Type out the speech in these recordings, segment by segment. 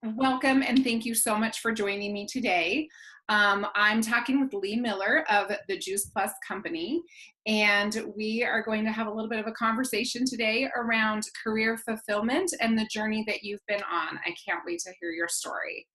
Welcome, and thank you so much for joining me today. I'm talking with Leigh Miller of the Juice Plus Company, and we are going to have a little bit of a conversation today around career fulfillment and the journey that you've been on. I can't wait to hear your story.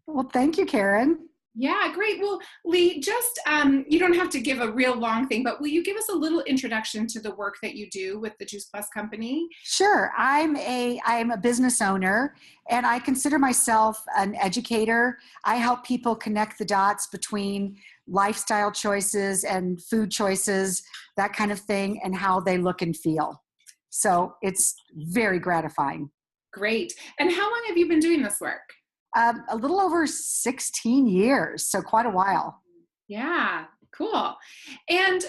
Well, thank you, Karen. Yeah, great. Well, Leigh, just you don't have to give a real long thing, but will you give us a little introduction to the work that you do with the Juice Plus Company? Sure. I'm a business owner and I consider myself an educator. I help people connect the dots between lifestyle choices and food choices, that kind of thing, and how they look and feel. So it's very gratifying. Great. And how long have you been doing this work? A little over 16 years, so quite a while. Yeah, cool. And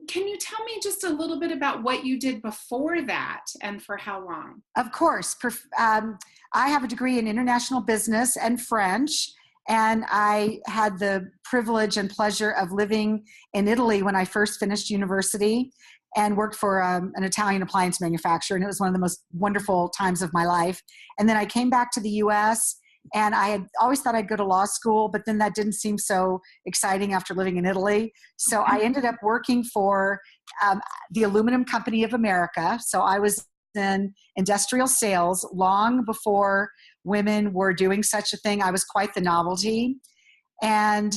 can you tell me just a little bit about what you did before that and for how long? Of course. I have a degree in international business and French, and I had the privilege and pleasure of living in Italy when I first finished university and worked for an Italian appliance manufacturer, and it was one of the most wonderful times of my life. And then I came back to the U.S., and I had always thought I'd go to law school, but then that didn't seem so exciting after living in Italy. So I ended up working for the Aluminum Company of America. So I was in industrial sales long before women were doing such a thing. I was quite the novelty. And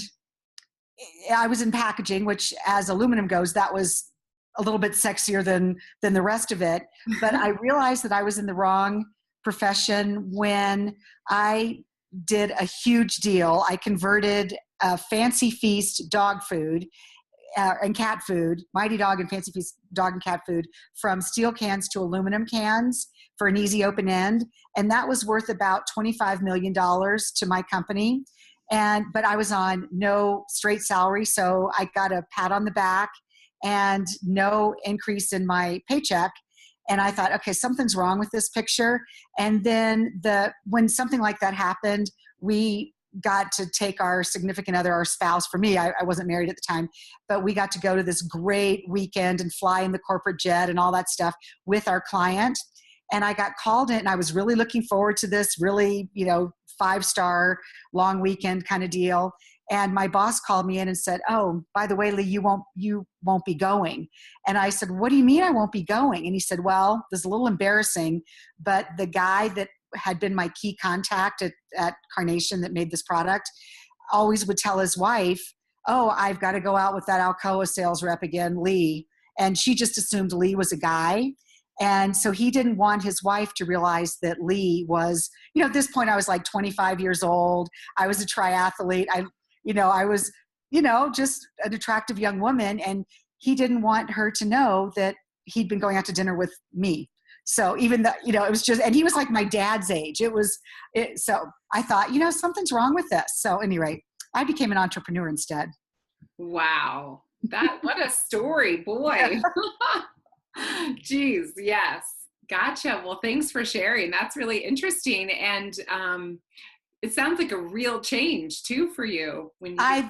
I was in packaging, which as aluminum goes, that was a little bit sexier than the rest of it. But I realized that I was in the wrong profession when I did a huge deal. I converted Fancy Feast dog food and cat food, Mighty Dog and Fancy Feast dog and cat food, from steel cans to aluminum cans for an easy open end. And that was worth about $25 million to my company. But I was on no straight salary, so I got a pat on the back and no increase in my paycheck. And I thought, okay, something's wrong with this picture. And then when something like that happened, we got to take our significant other, our spouse. For me, I wasn't married at the time, but we got to go to this great weekend and fly in the corporate jet and all that stuff with our client. And I got called in, and I was really looking forward to this really, 5-star long weekend kind of deal. And my boss called me in and said, "Oh, by the way, Leigh, you won't be going." And I said, "What do you mean I won't be going?" And he said, "Well, this is a little embarrassing, but the guy that had been my key contact at Carnation that made this product always would tell his wife, 'Oh, I've got to go out with that Alcoa sales rep again, Leigh.' And she just assumed Leigh was a guy. And so he didn't want his wife to realize that Leigh was, at this point I was like 25 years old. I was a triathlete. I was, just an attractive young woman, and he didn't want her to know that he'd been going out to dinner with me. So even though, it was just, and he was like my dad's age. So I thought, something's wrong with this. So anyway, I became an entrepreneur instead. Wow. What a story, boy. Geez, yes. Gotcha. Well, thanks for sharing. That's really interesting. And, it sounds like a real change too for you. I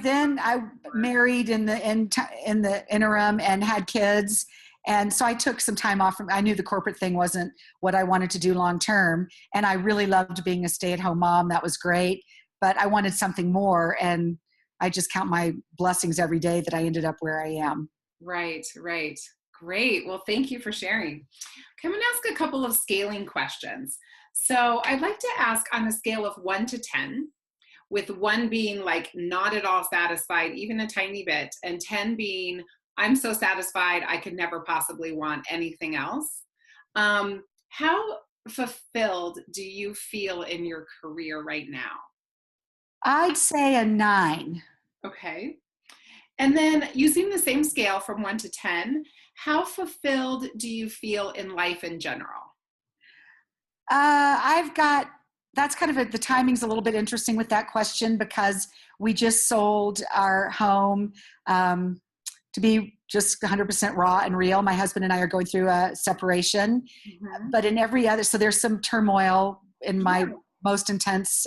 married in the interim and had kids, and so I took some time off I knew the corporate thing wasn't what I wanted to do long term, and I really loved being a stay-at-home mom. That was great, but I wanted something more, and I just count my blessings every day that I ended up where I am. Right. Great. Well, thank you for sharing. I'm going to ask a couple of scaling questions. So I'd like to ask, on a scale of 1 to 10, with 1 being like not at all satisfied, even a tiny bit, and 10 being I'm so satisfied I could never possibly want anything else. How fulfilled do you feel in your career right now? I'd say a 9. Okay. And then using the same scale from 1 to 10, how fulfilled do you feel in life in general? That's kind of the timing's a little bit interesting with that question, because we just sold our home to be just 100% raw and real. My husband and I are going through a separation, but in every other, so there's some turmoil in my most intense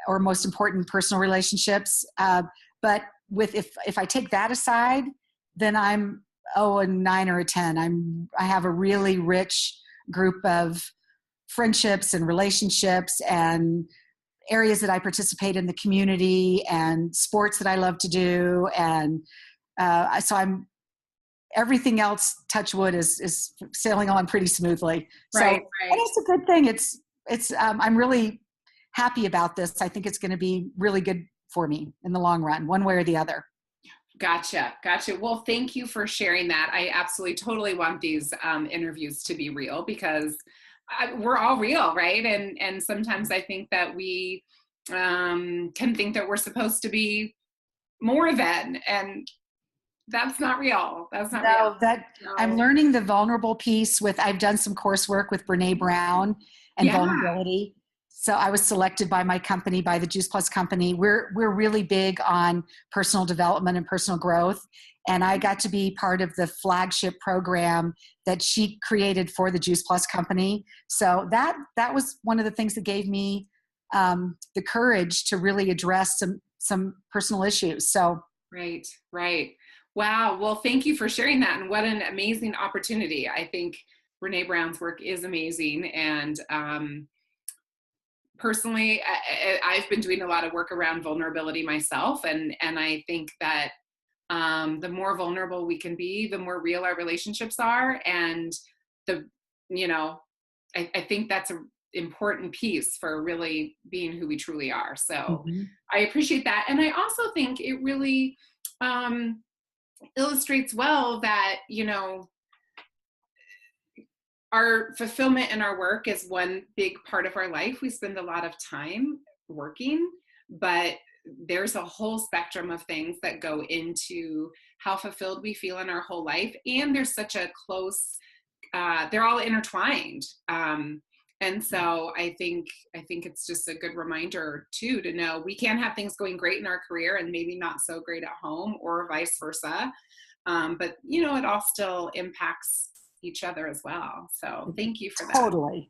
or most important personal relationships. But if I take that aside, then I'm a 9 or a 10. I have a really rich group of friendships and relationships and areas that I participate in the community and sports that I love to do. And so everything else, touch wood, is sailing on pretty smoothly. So, Right, and right. it's a good thing. I'm really happy about this. I think it's going to be really good for me in the long run, one way or the other. Gotcha. Well, thank you for sharing that. I absolutely totally want these interviews to be real because we're all real, right? And sometimes I think that we can think that we're supposed to be more than, and that's not real. That's not real. No, I'm So, learning the vulnerable piece I've done some coursework with Brene Brown and yeah, vulnerability. So I was selected by my company, by the Juice Plus company. We're really big on personal development and personal growth. And I got to be part of the flagship program that she created for the Juice Plus company. So that was one of the things that gave me the courage to really address some personal issues. So right, right. Wow. Well, thank you for sharing that. And what an amazing opportunity. I think Brene Brown's work is amazing. And personally, I've been doing a lot of work around vulnerability myself. And I think that the more vulnerable we can be, the more real our relationships are. And you know, I think that's an important piece for really being who we truly are. So mhm. I appreciate that. And I also think it really illustrates well that, our fulfillment in our work is one big part of our life. We spend a lot of time working, but there's a whole spectrum of things that go into how fulfilled we feel in our whole life. And there's such a close, they're all intertwined. And so I think it's just a good reminder too, to know we can have things going great in our career and maybe not so great at home, or vice versa. But it all still impacts each other as well. So thank you for that. Totally.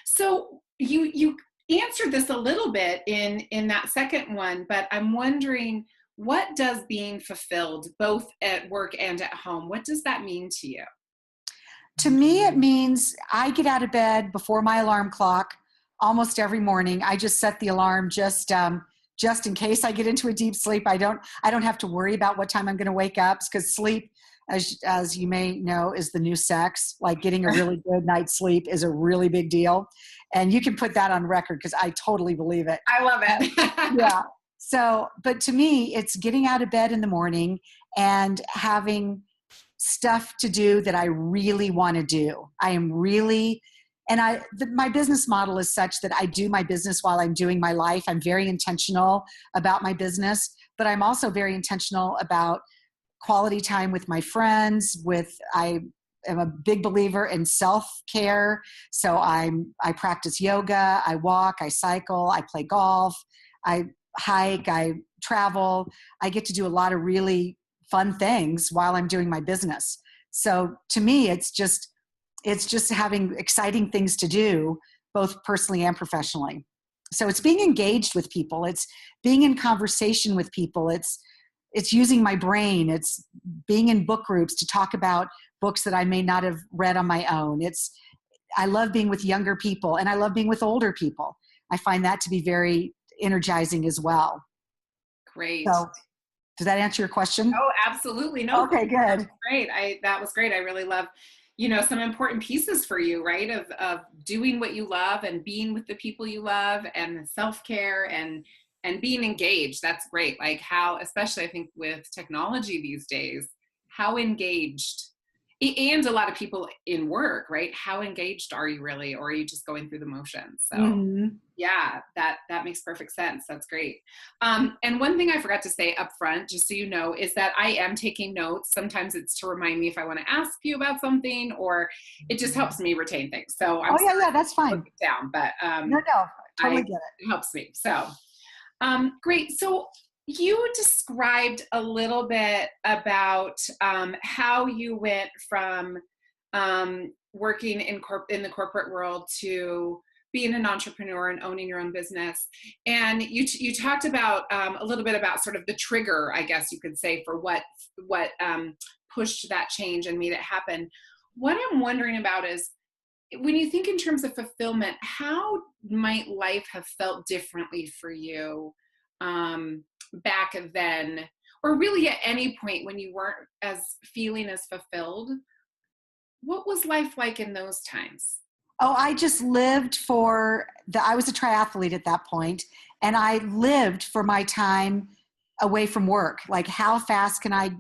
So you answered this a little bit in that second one, but I'm wondering, what does being fulfilled both at work and at home, what does that mean to you? To me, it means I get out of bed before my alarm clock almost every morning. I just set the alarm just in case I get into a deep sleep. I don't have to worry about what time I'm going to wake up, because sleep, as you may know, is the new sex. Like, getting a really good night's sleep is a really big deal. And you can put that on record, because I totally believe it. I love it. Yeah. So, but to me, it's getting out of bed in the morning and having stuff to do that I really want to do. My business model is such that I do my business while I'm doing my life. I'm very intentional about my business, but I'm also very intentional about quality time with my friends. I am a big believer in self-care. So I practice yoga, I walk, I cycle, I play golf, I hike, I travel. I get to do a lot of really fun things while I'm doing my business. So to me, it's just having exciting things to do, both personally and professionally. So it's being engaged with people. It's being in conversation with people. It's using my brain. It's being in book groups to talk about books that I may not have read on my own. I love being with younger people, and I love being with older people. I find that to be very energizing as well. Great. So, does that answer your question? Oh, absolutely. No. Okay, good. That was great. I really love, some important pieces for you, right? Of doing what you love and being with the people you love, and self-care and being engaged. That's great. Like, how, especially I think with technology these days, how engaged, and a lot of people in work, right? How engaged are you really, or are you just going through the motions? So Mm-hmm. yeah, that makes perfect sense. That's great. And one thing I forgot to say up front, just so you know, is that I am taking notes. Sometimes it's to remind me if I want to ask you about something, or it just helps me retain things. So I'm yeah, that's fine. looking down, but No, totally get it. it helps me. So great. So you described a little bit about how you went from working in the corporate world to being an entrepreneur and owning your own business. And you talked about a little bit about sort of the trigger, I guess you could say, for what pushed that change and made it happen. What I'm wondering about is, when you think in terms of fulfillment, how might life have felt differently for you back then, or really at any point when you weren't as feeling as fulfilled? What was life like in those times? Oh, I just lived I was a triathlete at that point, and I lived for my time away from work. Like, how fast can I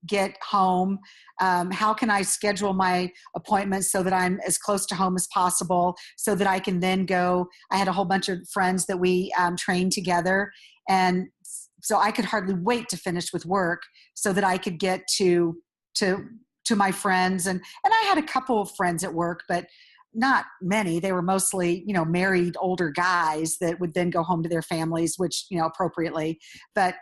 get home? How can I schedule my appointments so that I'm as close to home as possible so that I can then go? I had a whole bunch of friends that we trained together. And so I could hardly wait to finish with work so that I could get to my friends. And I had a couple of friends at work, but not many. They were mostly, married older guys that would then go home to their families, which, appropriately. But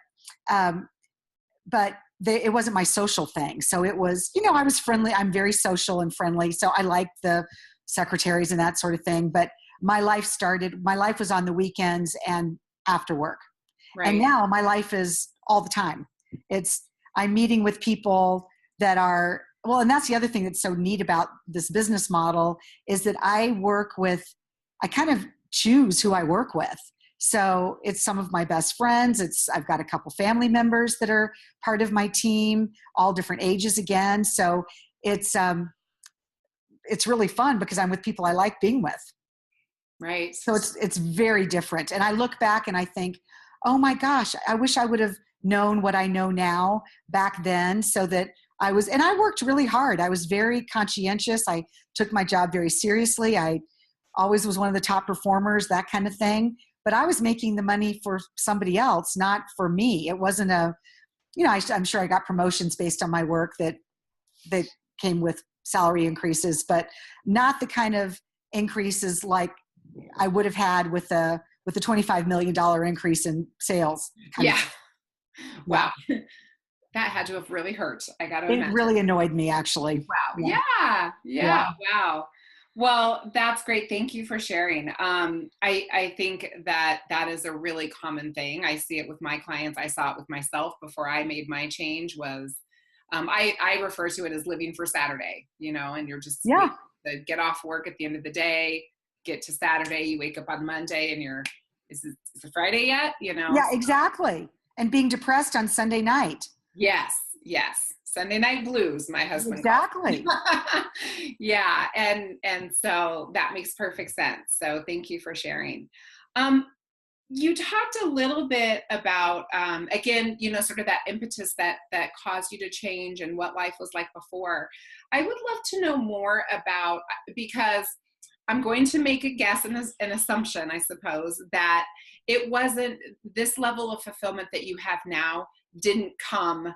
it wasn't my social thing. So it was, I was friendly. I'm very social and friendly. So I liked the secretaries and that sort of thing. But my life was on the weekends and after work. Right. And now my life is all the time. I'm meeting with people that are, well, and that's the other thing that's so neat about this business model is that I kind of choose who I work with. So it's some of my best friends. I've got a couple family members that are part of my team, all different ages again. So it's really fun because I'm with people I like being with. Right. So it's very different. And I look back and I think, oh my gosh, I wish I would have known what I know now back then so that I worked really hard. I was very conscientious. I took my job very seriously. I always was one of the top performers, that kind of thing. But I was making the money for somebody else, not for me. It wasn't I'm sure I got promotions based on my work that came with salary increases, but not the kind of increases like I would have had with the $25 million increase in sales. Yeah. Wow. That had to have really hurt. I got to imagine. It really annoyed me, actually. Wow. Yeah. Wow. Well, that's great. Thank you for sharing. I think that is a really common thing. I see it with my clients. I saw it with myself before I made my change was, I refer to it as living for Saturday, and you're just to get off work at the end of the day, get to Saturday, you wake up on Monday and is it Friday yet? Yeah, exactly. And being depressed on Sunday night. Yes. Sunday night blues, my husband. Exactly. Yeah. And so that makes perfect sense. So thank you for sharing. You talked a little bit about, again, sort of that impetus that caused you to change and what life was like before. I would love to know more about, because I'm going to make a guess and an assumption, I suppose, that it wasn't this level of fulfillment that you have now didn't come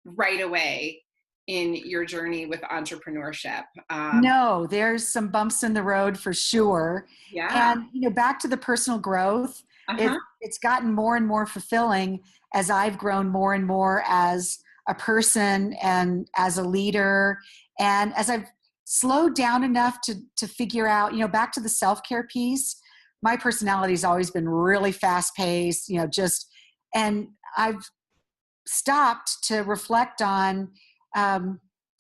right away in your journey with entrepreneurship. No, there's some bumps in the road for sure. Yeah. And, back to the personal growth, it's gotten more and more fulfilling as I've grown more and more as a person and as a leader. And as I've slowed down enough to figure out, back to the self-care piece, my personality has always been really fast paced, and I've stopped to reflect on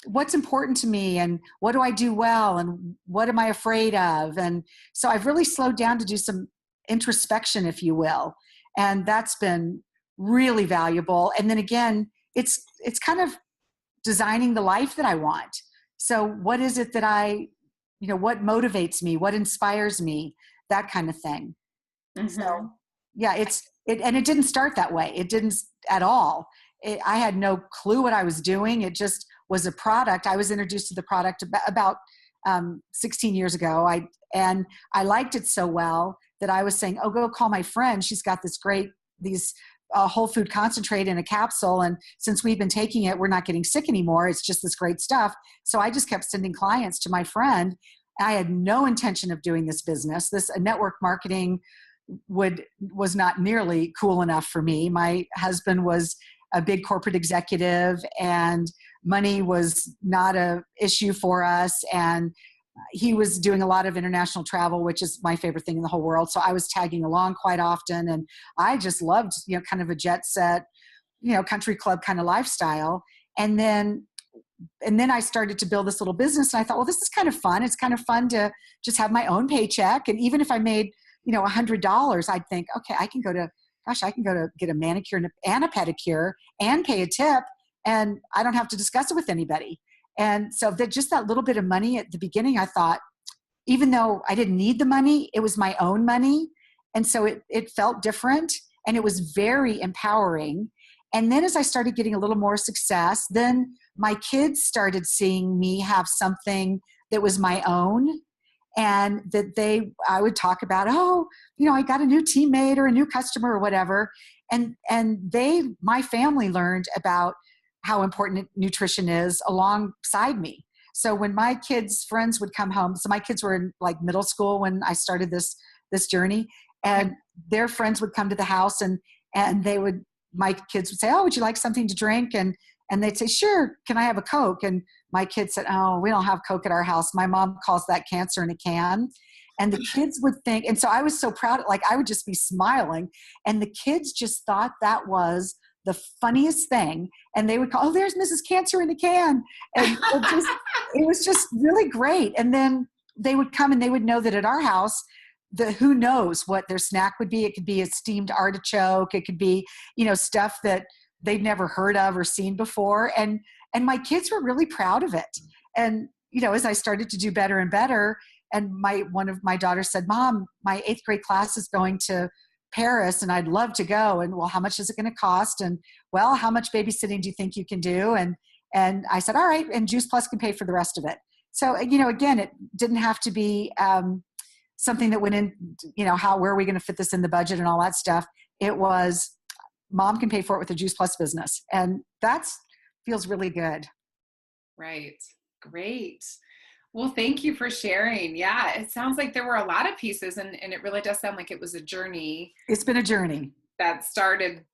what's important to me and what do I do well and what am I afraid of. And so I've really slowed down to do some introspection, if you will. And that's been really valuable. And then again, it's kind of designing the life that I want. So what is it that what motivates me, what inspires me, that kind of thing. Mm-hmm. So yeah, and it didn't start that way. It didn't at all. I had no clue what I was doing. It just was a product. I was introduced to the product about 16 years ago. I liked it so well that I was saying, oh, go call my friend. She's got these whole food concentrate in a capsule. And since we've been taking it, we're not getting sick anymore. It's just this great stuff. So I just kept sending clients to my friend. I had no intention of doing this business. This network marketing was not nearly cool enough for me. My husband was a big corporate executive and money was not an issue for us. And he was doing a lot of international travel, which is my favorite thing in the whole world. So I was tagging along quite often. And I just loved, kind of a jet set, country club kind of lifestyle. And then and then I started to build this little business, and I thought, well, this is kind of fun. It's kind of fun to just have my own paycheck. And even if I made, $100, I'd think, okay, I can go to get a manicure and a pedicure and pay a tip, and I don't have to discuss it with anybody. And so just that little bit of money at the beginning, I thought, even though I didn't need the money, it was my own money. And so it felt different, and it was very empowering. And then as I started getting a little more success, then my kids started seeing me have something that was my own, and that I would talk about, I got a new teammate or a new customer or whatever. And my family learned about how important nutrition is alongside me. So when my kids' friends would come home, so my kids were in like middle school when I started this journey, and their friends would come to the house, and my kids would say, "Oh, would you like something to drink?" And they'd say, "Sure, can I have a Coke?" And my kids said, "Oh, we don't have Coke at our house. My mom calls that cancer in a can." And the kids would think, and so I was so proud, like I would just be smiling, and the kids just thought that was the funniest thing. And they would call, "Oh, there's Mrs. Cancer in a can." And it was just really great. And then they would come and they would know that at our house, who knows what their snack would be. It could be a steamed artichoke. It could be, stuff that they'd never heard of or seen before. And my kids were really proud of it. And, as I started to do better and better, and one of my daughters said, "Mom, my 8th grade class is going to Paris and I'd love to go." And, "Well, how much is it going to cost?" And, "Well, how much babysitting do you think you can do?" And I said, "All right. And Juice Plus can pay for the rest of it." So, again, it didn't have to be something that went in, where are we going to fit this in the budget and all that stuff. It was, Mom can pay for it with a Juice Plus business. And that feels really good. Right. Great. Well, thank you for sharing. Yeah, it sounds like there were a lot of pieces, and it really does sound like it was a journey. It's been a journey. That started.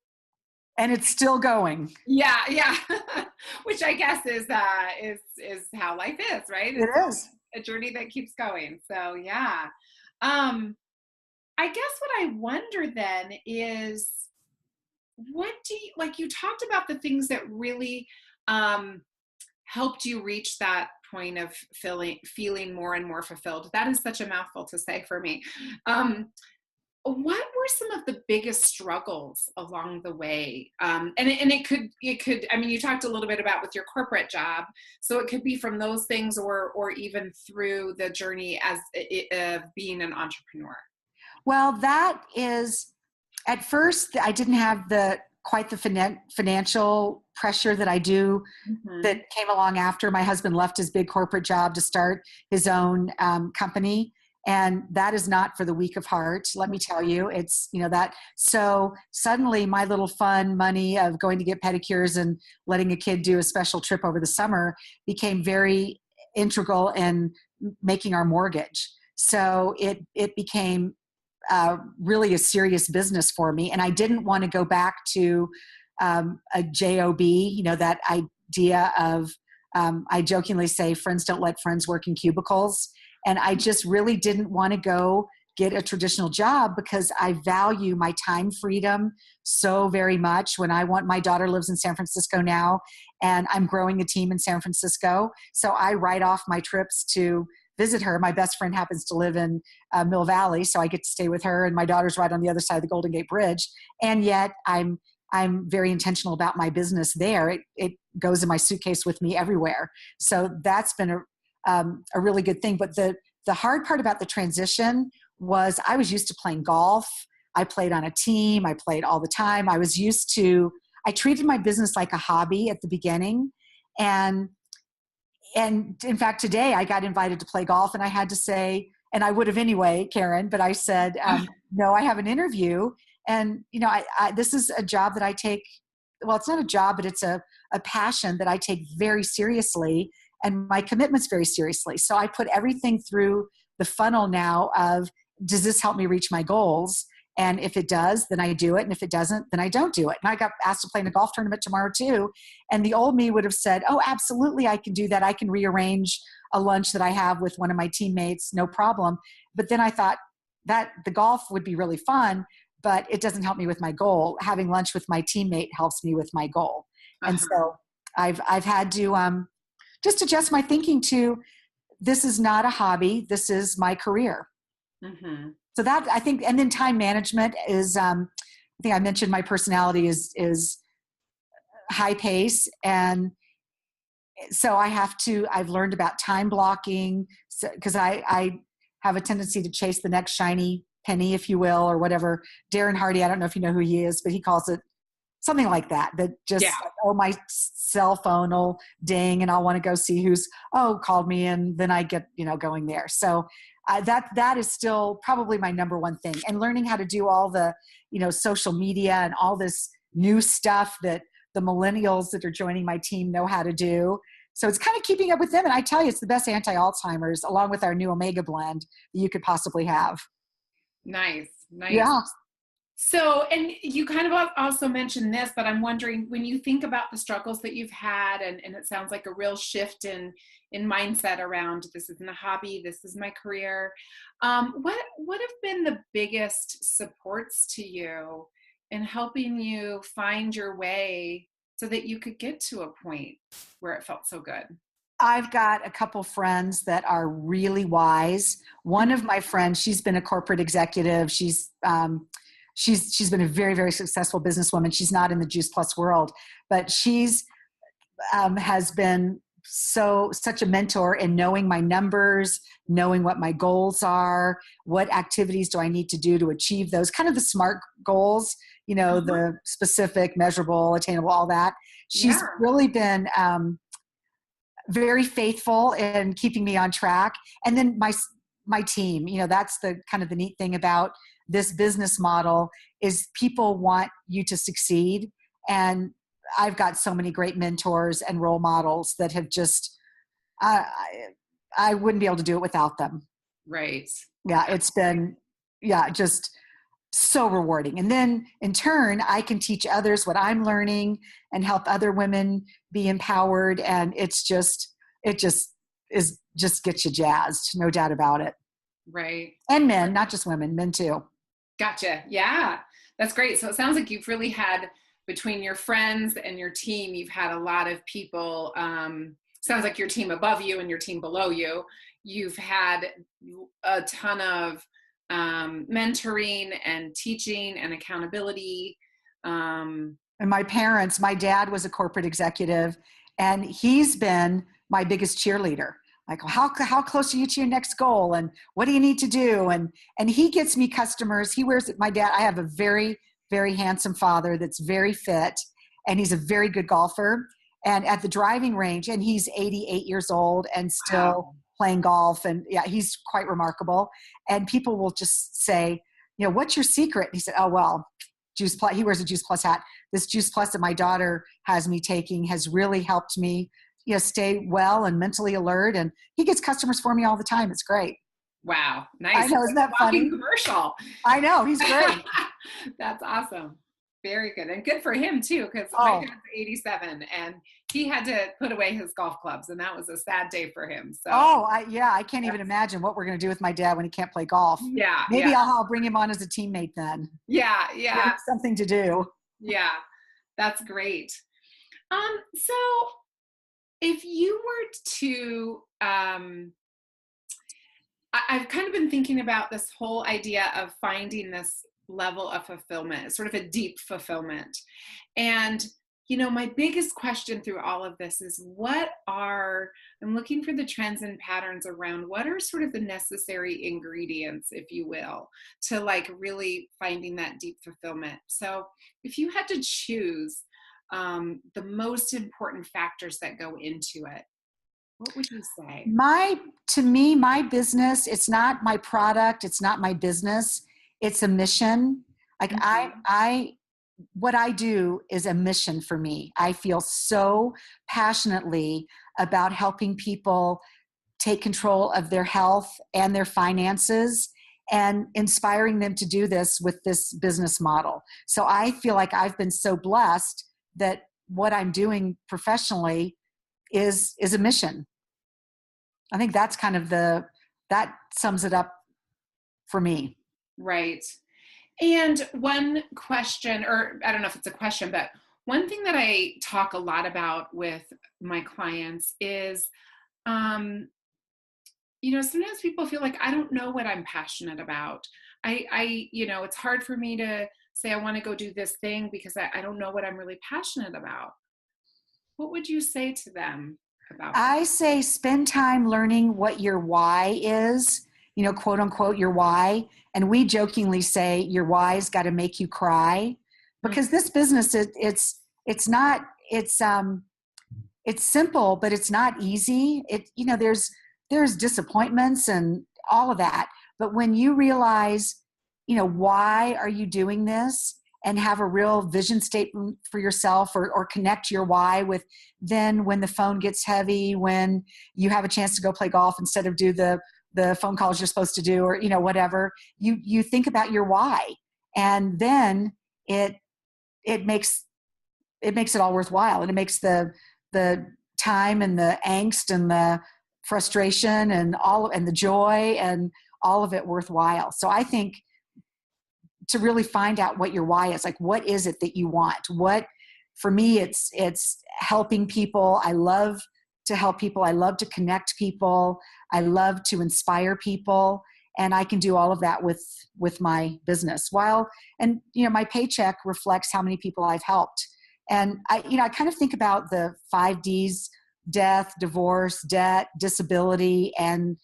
And it's still going. Yeah. Which I guess is how life is, right? It is. A journey that keeps going. So yeah. I guess what I wonder then is, what do you, like, you talked about the things that really helped you reach that point of feeling more and more fulfilled. That is such a mouthful to say for me. What were some of the biggest struggles along the way? And it could, I mean, you talked a little bit about with your corporate job, so it could be from those things, or even through the journey as being an entrepreneur. Well, that is, at first, I didn't have quite the financial pressure that I do, that came along after my husband left his big corporate job to start his own company. And that is not for the weak of heart, let me tell you. It's, that. So suddenly my little fun money of going to get pedicures and letting a kid do a special trip over the summer became very integral in making our mortgage. So it became really a serious business for me. And I didn't want to go back to a job, that idea of, I jokingly say, friends don't let friends work in cubicles. And I just really didn't want to go get a traditional job, because I value my time freedom so very much. My daughter lives in San Francisco now, and I'm growing a team in San Francisco. So I write off my trips to visit her. My best friend happens to live in Mill Valley, so I get to stay with her, and my daughter's right on the other side of the Golden Gate Bridge. And yet I'm very intentional about my business there. It goes in my suitcase with me everywhere. So that's been a really good thing. But the hard part about the transition was, I was used to playing golf. I played on a team. I played all the time. I treated my business like a hobby at the beginning. And in fact, today I got invited to play golf, and I had to say, and I would have anyway, Karen, but I said, no, I have an interview. And, this is a job that I take, well, it's not a job, but it's a passion that I take very seriously, and my commitments very seriously. So I put everything through the funnel now of, does this help me reach my goals? And if it does, then I do it. And if it doesn't, then I don't do it. And I got asked to play in a golf tournament tomorrow too. And the old me would have said, oh, absolutely, I can do that. I can rearrange a lunch that I have with one of my teammates, no problem. But then I thought that the golf would be really fun, but it doesn't help me with my goal. Having lunch with my teammate helps me with my goal. And so I've had to just adjust my thinking to, this is not a hobby. This is my career. Mm-hmm. So that, I think, and then time management is, I think I mentioned my personality is high pace. And so I've learned about time blocking, because I have a tendency to chase the next shiny penny, if you will, or whatever. Darren Hardy, I don't know if you know who he is, but he calls it something like that, that just, Yeah. oh, my cell phone will ding and I'll want to go see who's, called me. And then I get, going there. So that is still probably my number one thing. And learning how to do all the, social media and all this new stuff that the millennials that are joining my team know how to do. So it's kind of keeping up with them. And I tell you, it's the best anti-Alzheimer's, along with our new Omega blend, that you could possibly have. Nice. Yeah. So, and you kind of also mentioned this, but I'm wondering, when you think about the struggles that you've had, and it sounds like a real shift in mindset around, this isn't a hobby, this is my career. What have been the biggest supports to you in helping you find your way so that you could get to a point where it felt so good? I've got a couple friends that are really wise. One of my friends, she's been a corporate executive. She's been a very, very successful businesswoman. She's not in the Juice Plus world, but she's has been such a mentor in knowing my numbers, knowing what my goals are, what activities do I need to do to achieve those, kind of the SMART goals, the specific, measurable, attainable, all that. She's really been very faithful in keeping me on track. And then my team, that's the kind of the neat thing about this business model, is people want you to succeed. And I've got so many great mentors and role models that have just, I wouldn't be able to do it without them. Right. Yeah. It's been, just so rewarding. And then in turn, I can teach others what I'm learning and help other women be empowered. And it just gets you jazzed. No doubt about it. Right. And men, not just women, men too. Gotcha. Yeah, that's great. So it sounds like you've really had, between your friends and your team, you've had a lot of people, sounds like your team above you and your team below you. You've had a ton of mentoring and teaching and accountability. And my parents, my dad was a corporate executive, and he's been my biggest cheerleader. Like, how close are you to your next goal? And what do you need to do? And he gets me customers. My dad, I have a very, very handsome father that's very fit, and he's a very good golfer. And at the driving range, and he's 88 years old and still playing golf. And he's quite remarkable. And people will just say, what's your secret? And he said, oh, well, Juice Plus. He wears a Juice Plus hat. This Juice Plus that my daughter has me taking has really helped me, stay well and mentally alert. And he gets customers for me all the time. It's great. Wow. Nice. I know. Isn't that funny? Commercial. I know. He's great. That's awesome. Very good. And good for him too, because my dad's 87 and he had to put away his golf clubs, and that was a sad day for him. So I can't even imagine what we're going to do with my dad when he can't play golf. Yeah. Maybe I'll bring him on as a teammate then. Yeah. Something to do. Yeah. That's great. So if you were to, I've kind of been thinking about this whole idea of finding this level of fulfillment, sort of a deep fulfillment. And, my biggest question through all of this is I'm looking for the trends and patterns around what are sort of the necessary ingredients, if you will, to like really finding that deep fulfillment. So if you had to choose the most important factors that go into it, what would you say? To me, my business, it's not my product. It's not my business. It's a mission. Like what I do is a mission for me. I feel so passionately about helping people take control of their health and their finances and inspiring them to do this with this business model. So I feel like I've been so blessed that what I'm doing professionally is a mission. I think that's kind of that sums it up for me. Right. And one question, or I don't know if it's a question, but One thing that I talk a lot about with my clients is, um, sometimes people feel like I don't know what I'm passionate about. It's hard for me to say I want to go do this thing because I don't know what I'm really passionate about. What would you say to them about that? I say spend time learning what your why is, quote unquote, your why. And we jokingly say your why's got to make you cry, Mm. because this business, it's not, it's simple, but it's not easy. There's disappointments and all of that. But when you realize, why are you doing this, and have a real vision statement for yourself, or connect your why with, then when the phone gets heavy, when you have a chance to go play golf instead of do the phone calls you're supposed to do, or, whatever, you think about your why. And then it, it makes it makes it all worthwhile, and it makes the time and the angst and the frustration and the joy and all of it worthwhile. So I think to really find out what your why is, like, what is it that you want? What, for me, it's helping people. I love to help people. I love to connect people. I love to inspire people. And I can do all of that with my business, and my paycheck reflects how many people I've helped. And I kind of think about the 5 Ds: death, divorce, debt, disability, and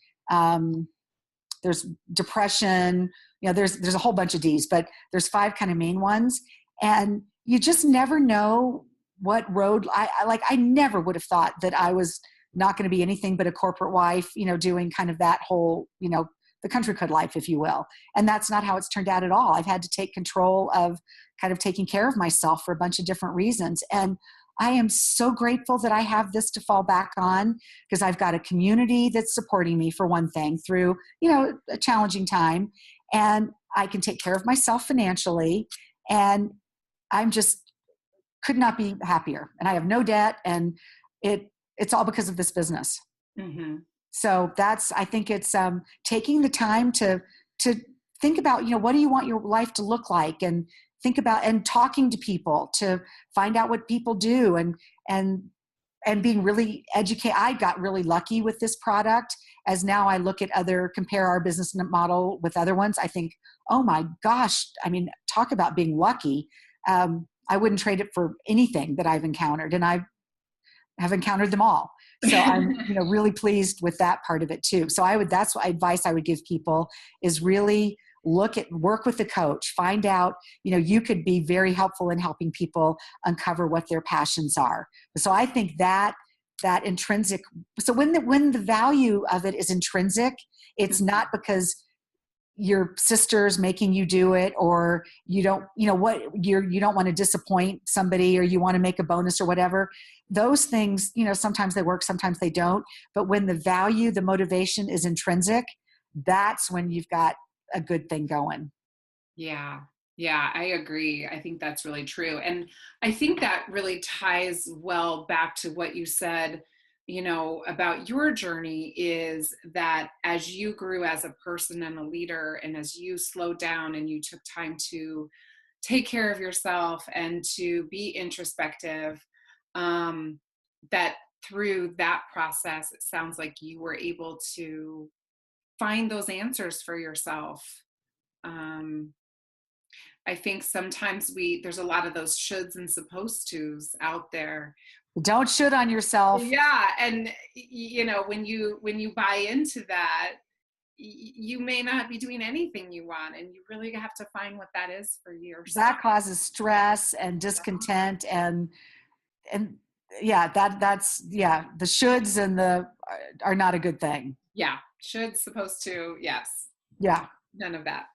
there's depression. There's a whole bunch of Ds, but there's 5 kind of main ones. And you just never know what road. I never would have thought that I was not going to be anything but a corporate wife, doing kind of that whole, the country code life, if you will. And that's not how it's turned out at all. I've had to take control of kind of taking care of myself for a bunch of different reasons. And I am so grateful that I have this to fall back on, because I've got a community that's supporting me, for one thing, through, a challenging time. And I can take care of myself financially. And I'm just could not be happier. And I have no debt, and it's all because of this business. Mm-hmm. So I think it's taking the time to think about, what do you want your life to look like, and think about, and talking to people to find out what people do, and being really educated. I got really lucky with this product. As now I look at compare our business model with other ones, I think, oh my gosh, I mean, talk about being lucky. I wouldn't trade it for anything that I've encountered, and I have encountered them all. So I'm, really pleased with that part of it too. So that's what advice I would give people, is really work with the coach, find out, you could be very helpful in helping people uncover what their passions are. So I think that intrinsic, so when the value of it is intrinsic, it's not because your sister's making you do it, or you don't want to disappoint somebody, or you want to make a bonus or whatever. Those things, sometimes they work, sometimes they don't. But when the motivation is intrinsic, that's when you've got a good thing going. Yeah. Yeah, I agree. I think that's really true. And I think that really ties well back to what you said, about your journey, is that as you grew as a person and a leader, and as you slowed down and you took time to take care of yourself and to be introspective, that through that process, it sounds like you were able to find those answers for yourself. Um, I think sometimes there's a lot of those shoulds and supposed tos out there. Don't should on yourself. Yeah, and when you buy into that, you may not be doing anything you want, and you really have to find what that is for yourself. That causes stress and discontent, and yeah, the shoulds and the are not a good thing. Yeah, should, supposed to, yes, Yeah. none of that.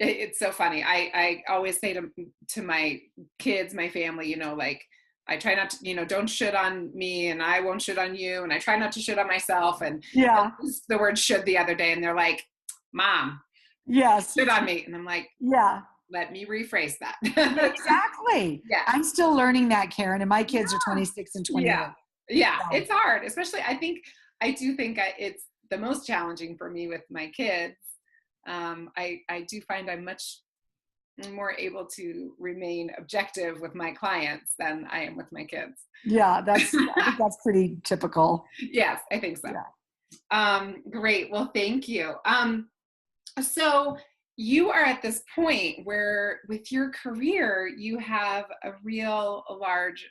It's so funny. I always say to my kids, my family, like, I try not to, don't shit on me, and I won't shit on you, and I try not to shit on myself. And Yeah. I used the word should the other day, and they're like, Mom, yes, shit on me. And I'm like, yeah, let me rephrase that. exactly. Yeah. I'm still learning that, Karen, and my kids are 26 and 21. Yeah. Yeah. It's hard, especially I do think it's the most challenging for me with my kids. I do find I'm much I'm more able to remain objective with my clients than I am with my kids. Yeah, I think that's pretty typical. Yes, I think so. Yeah. Great. Well, thank you. So you are at this point where with your career, you have a real large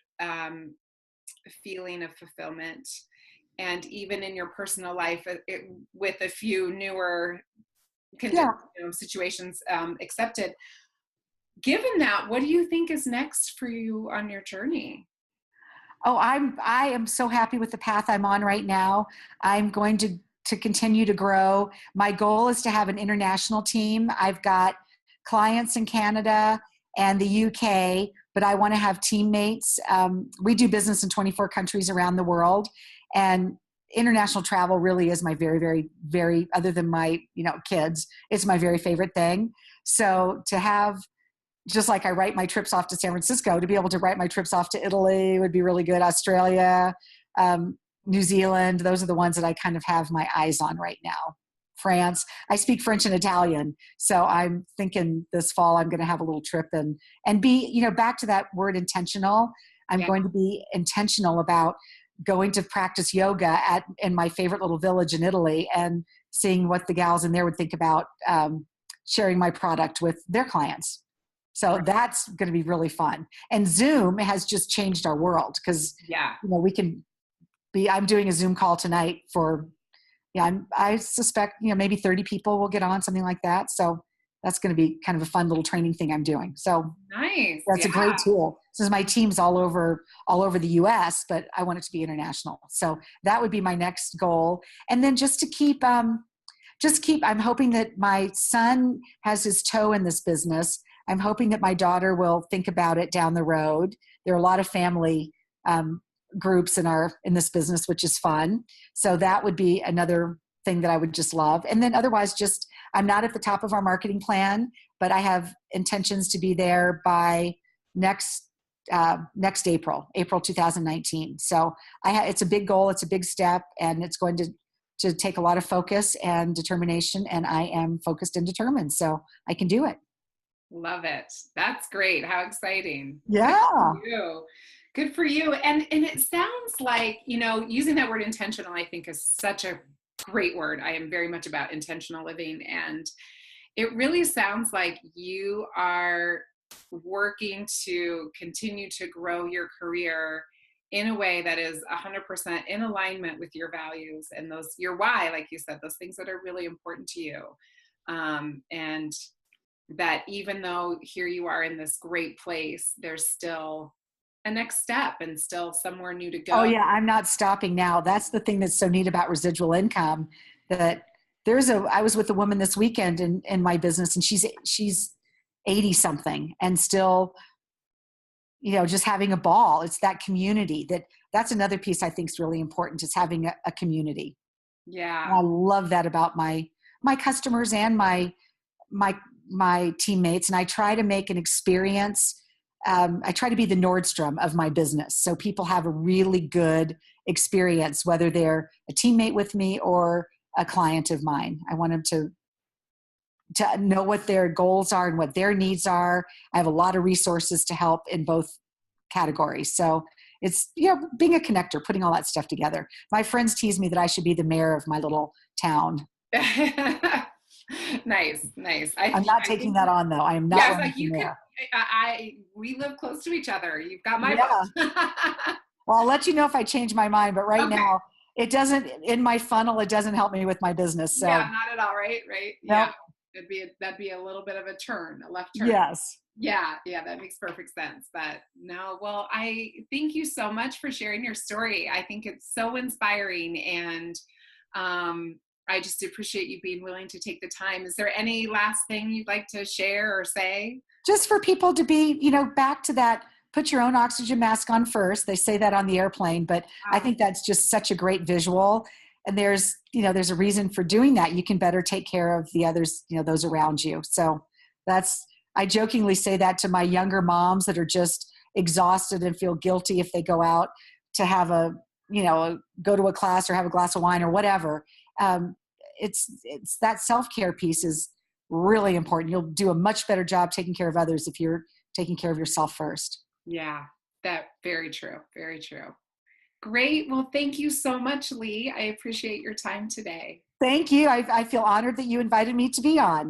feeling of fulfillment. And even in your personal life, with a few newer Yeah. situations accepted. Given that, what do you think is next for you on your journey? Oh, I am so happy with the path I'm on right now. I'm going to continue to grow. My goal is to have an international team. I've got clients in Canada and the UK, but I want to have teammates. We do business in 24 countries around the world, and international travel really is my very, very, very, other than my, kids, it's my very favorite thing. So to have, just like I write my trips off to San Francisco, to be able to write my trips off to Italy would be really good. Australia, New Zealand, those are the ones that I kind of have my eyes on right now. France, I speak French and Italian. So I'm thinking this fall I'm going to have a little trip and be, back to that word intentional. I'm going to be intentional about going to practice yoga in my favorite little village in Italy and seeing what the gals in there would think about sharing my product with their clients. So that's going to be really fun. And Zoom has just changed our world because, we can I'm doing a Zoom call tonight for, I suspect, maybe 30 people will get on, something like that. So that's going to be kind of a fun little training thing I'm doing. So nice. That's a great tool. Since my team's all over the US, but I want it to be international. So that would be my next goal. And then just to keep, I'm hoping that my son has his toe in this business. I'm hoping that my daughter will think about it down the road. There are a lot of family groups in this business, which is fun. So that would be another thing that I would just love. And then otherwise, I'm not at the top of our marketing plan, but I have intentions to be there by next April 2019. So it's a big goal. It's a big step, and it's going to take a lot of focus and determination. And I am focused and determined, so I can do it. Love it. That's great. How exciting. Yeah. Good for you. And it sounds like, using that word intentional, I think is such a great word. I am very much about intentional living. And it really sounds like you are working to continue to grow your career in a way that is 100% in alignment with your values and your why, like you said, those things that are really important to you. And that even though here you are in this great place, there's still a next step and still somewhere new to go. Oh yeah, I'm not stopping now. That's the thing that's so neat about residual income, that I was with a woman this weekend in my business, and she's 80 something and still, just having a ball. It's that community that's another piece I think is really important, is having a community. Yeah. And I love that about my customers and my teammates. And I try to make an experience. I try to be the Nordstrom of my business. So people have a really good experience, whether they're a teammate with me or a client of mine. I want them to know what their goals are and what their needs are. I have a lot of resources to help in both categories. So it's, being a connector, putting all that stuff together. My friends tease me that I should be the mayor of my little town. Nice. I'm not taking that on, though. I am not. Yeah, like you can. We live close to each other. You've got my vote. Well, I'll let you know if I change my mind. But right now, it doesn't. In my funnel, it doesn't help me with my business. So. Yeah, not at all. Right. Nope. Yeah, that'd be a little bit of a left turn. Yes. Yeah, that makes perfect sense. But no, well, I thank you so much for sharing your story. I think it's so inspiring, and I just appreciate you being willing to take the time. Is there any last thing you'd like to share or say? Just for people to be, back to that, put your own oxygen mask on first. They say that on the airplane, but I think that's just such a great visual. And there's a reason for doing that. You can better take care of the others, those around you. So I jokingly say that to my younger moms that are just exhausted and feel guilty if they go out to have go to a class or have a glass of wine or whatever. It's that self-care piece is really important. You'll do a much better job taking care of others if you're taking care of yourself first. Yeah, that very true. Very true. Great. Well, thank you so much, Leigh. I appreciate your time today. Thank you. I feel honored that you invited me to be on.